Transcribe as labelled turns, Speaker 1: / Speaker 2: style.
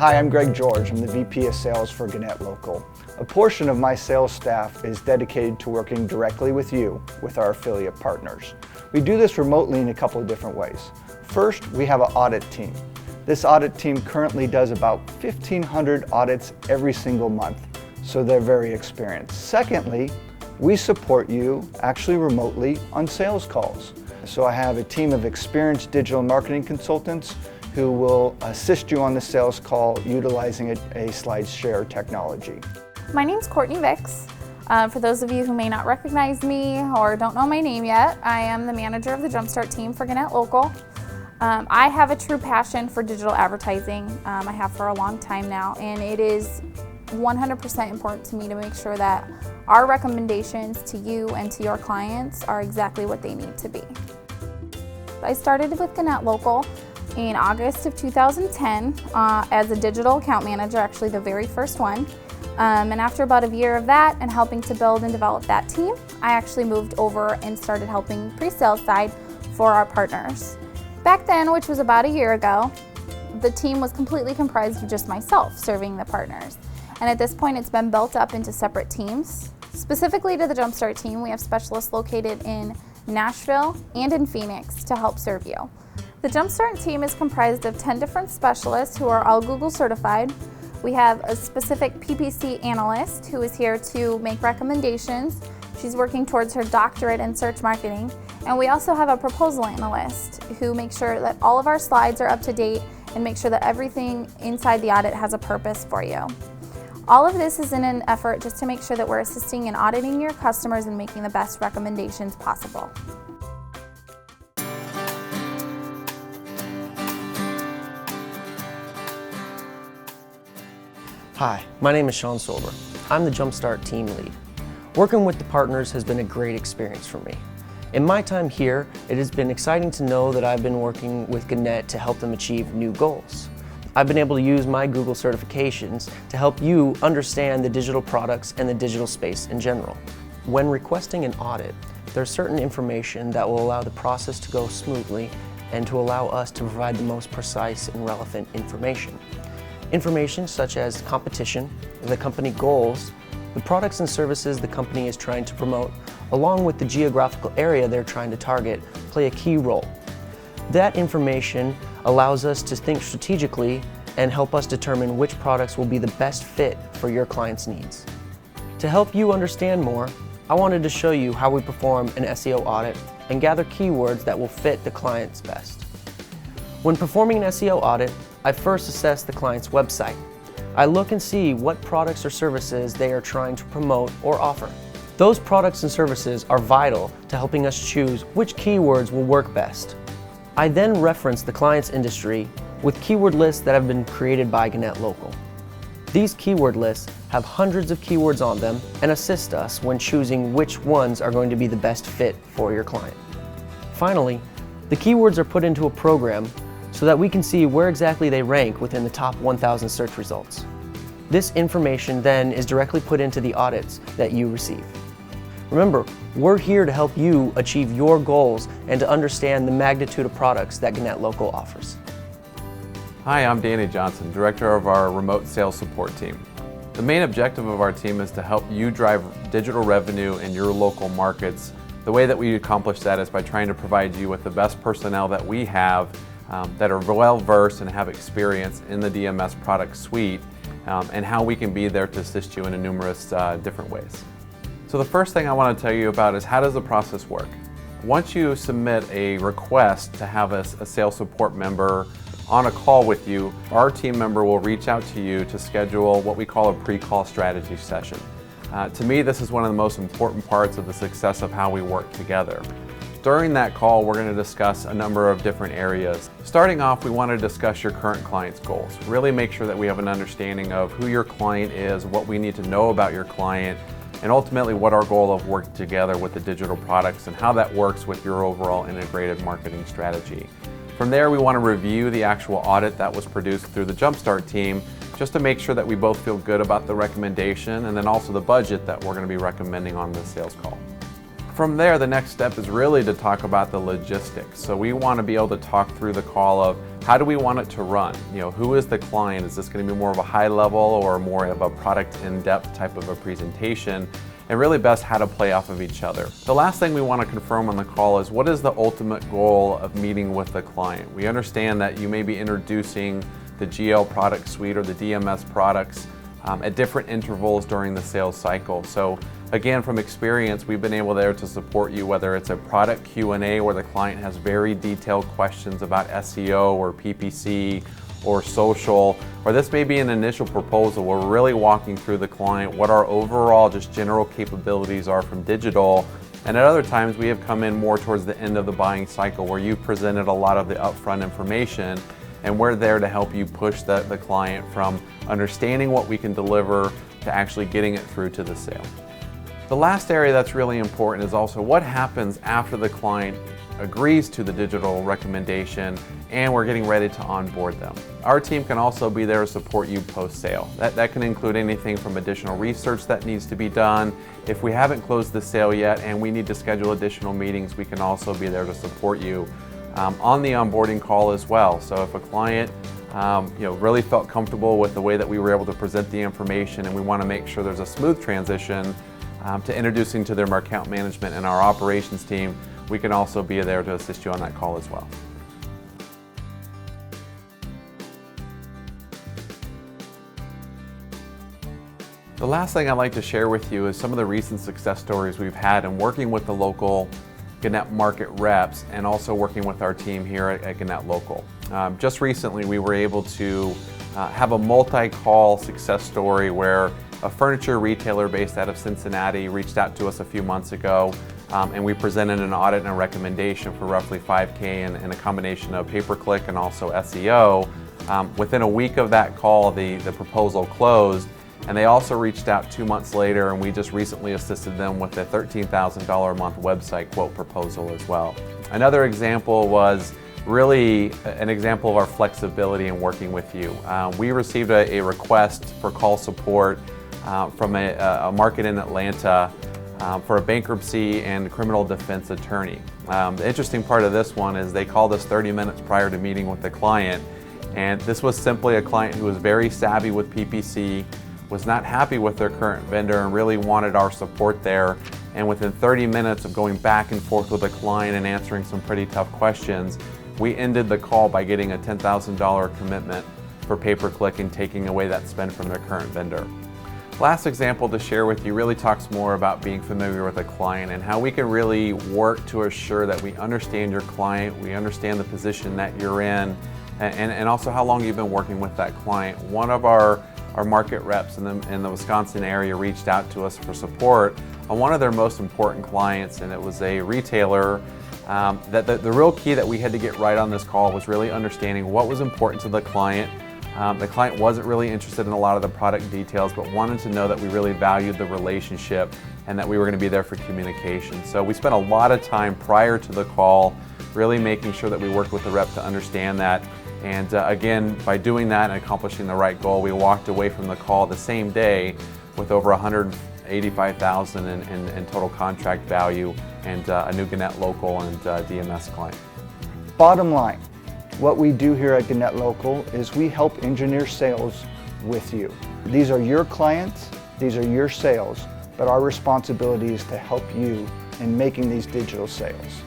Speaker 1: Hi, I'm Greg George. I'm the VP of Sales for GannettLocal. A portion of my sales staff is dedicated to working directly with you, with our affiliate partners. We do this remotely in a couple of different ways. First, we have an audit team. This audit team currently does about 1,500 audits every single month, so they're very experienced. Secondly, we support you actually remotely on sales calls. So I have a team of experienced digital marketing consultants who will assist you on the sales call utilizing a slide share technology.
Speaker 2: My name's Courtney Vicks. For those of you who may not recognize me or don't know my name yet, I am the manager of the Jumpstart team for GannettLocal. I have a true passion for digital advertising. I have for a long time now, and it is 100% important to me to make sure that our recommendations to you and to your clients are exactly what they need to be. I started with GannettLocal in August of 2010 as a digital account manager, actually the very first one. And after about a year of that and helping to build and develop that team, I actually moved over and started helping pre-sales side for our partners. Back then, which was about a year ago, the team was completely comprised of just myself serving the partners. And at this point, it's been built up into separate teams. Specifically to the Jumpstart team, we have specialists located in Nashville and in Phoenix to help serve you. The Jumpstart team is comprised of 10 different specialists who are all Google certified. We have a specific PPC analyst who is here to make recommendations. She's working towards her doctorate in search marketing. And we also have a proposal analyst who makes sure that all of our slides are up to date and make sure that everything inside the audit has a purpose for you. All of this is in an effort just to make sure that we're assisting in auditing your customers and making the best recommendations possible.
Speaker 3: Hi, my name is Sean Solber. I'm the Jumpstart team lead. Working with the partners has been a great experience for me. In my time here, it has been exciting to know that I've been working with Gannett to help them achieve new goals. I've been able to use my Google certifications to help you understand the digital products and the digital space in general. When requesting an audit, there's certain information that will allow the process to go smoothly and to allow us to provide the most precise and relevant information. Information such as competition, the company goals, the products and services the company is trying to promote, along with the geographical area they're trying to target, play a key role. That information allows us to think strategically and help us determine which products will be the best fit for your client's needs. To help you understand more, I wanted to show you how we perform an SEO audit and gather keywords that will fit the clients best. When performing an SEO audit, I first assess the client's website. I look and see what products or services they are trying to promote or offer. Those products and services are vital to helping us choose which keywords will work best. I then reference the client's industry with keyword lists that have been created by GannettLocal. These keyword lists have hundreds of keywords on them and assist us when choosing which ones are going to be the best fit for your client. Finally, the keywords are put into a program so that we can see where exactly they rank within the top 1,000 search results. This information then is directly put into the audits that you receive. Remember, we're here to help you achieve your goals and to understand the magnitude of products that GannettLocal offers.
Speaker 4: Hi, I'm Danny Johnson, Director of our Remote Sales Support Team. The main objective of our team is to help you drive digital revenue in your local markets. The way that we accomplish that is by trying to provide you with the best personnel that we have that are well-versed and have experience in the DMS product suite and how we can be there to assist you in numerous different ways. So the first thing I want to tell you about is how does the process work? Once you submit a request to have a sales support member on a call with you, our team member will reach out to you to schedule what we call a pre-call strategy session. To me, this is one of the most important parts of the success of how we work together. During that call, we're going to discuss a number of different areas. Starting off, we want to discuss your current client's goals. Really make sure that we have an understanding of who your client is, what we need to know about your client, and ultimately what our goal of working together with the digital products and how that works with your overall integrated marketing strategy. From there, we want to review the actual audit that was produced through the Jumpstart team just to make sure that we both feel good about the recommendation and then also the budget that we're going to be recommending on the sales call. From there, the next step is really to talk about the logistics. So we want to be able to talk through the call of how do we want it to run? Who is the client? Is this going to be more of a high level or more of a product in-depth type of a presentation? And really best how to play off of each other. The last thing we want to confirm on the call is what is the ultimate goal of meeting with the client? We understand that you may be introducing the GL product suite or the DMS products at different intervals during the sales cycle. So again, from experience, we've been able there to support you, whether it's a product Q&A where the client has very detailed questions about SEO or PPC or social, or this may be an initial proposal where we're really walking through the client what our overall just general capabilities are from digital. And at other times we have come in more towards the end of the buying cycle where you've presented a lot of the upfront information, and we're there to help you push the client from understanding what we can deliver to actually getting it through to the sale. The last area that's really important is also what happens after the client agrees to the digital recommendation and we're getting ready to onboard them. Our team can also be there to support you post-sale. That can include anything from additional research that needs to be done. If we haven't closed the sale yet and we need to schedule additional meetings, we can also be there to support you on the onboarding call as well. So if a client really felt comfortable with the way that we were able to present the information and we want to make sure there's a smooth transition to introducing to their account management and our operations team, we can also be there to assist you on that call as well. The last thing I'd like to share with you is some of the recent success stories we've had in working with the local Gannett market reps and also working with our team here at GannettLocal. Just recently we were able to have a multi-call success story where a furniture retailer based out of Cincinnati reached out to us a few months ago and we presented an audit and a recommendation for roughly $5K and a combination of pay-per-click and also SEO. Within a week of that call, the proposal closed, and they also reached out 2 months later and we just recently assisted them with a $13,000 a month website quote proposal as well. Another example was really an example of our flexibility in working with you. We received a request for call support from a market in Atlanta for a bankruptcy and criminal defense attorney. The interesting part of this one is they called us 30 minutes prior to meeting with the client, and this was simply a client who was very savvy with PPC, was not happy with their current vendor and really wanted our support there. And within 30 minutes of going back and forth with the client and answering some pretty tough questions, we ended the call by getting a $10,000 commitment for pay-per-click and taking away that spend from their current vendor. Last example to share with you really talks more about being familiar with a client and how we can really work to assure that we understand your client, we understand the position that you're in, and also how long you've been working with that client. One of our market reps in the Wisconsin area reached out to us for support on one of their most important clients, and it was a retailer that the real key that we had to get right on this call was really understanding what was important to the client. The client wasn't really interested in a lot of the product details, but wanted to know that we really valued the relationship and that we were going to be there for communication. So we spent a lot of time prior to the call really making sure that we worked with the rep to understand that. And again, by doing that and accomplishing the right goal, we walked away from the call the same day with over $185,000 in total contract value and a new GannettLocal and DMS client.
Speaker 1: Bottom line, what we do here at GannettLocal is we help engineer sales with you. These are your clients, these are your sales, but our responsibility is to help you in making these digital sales.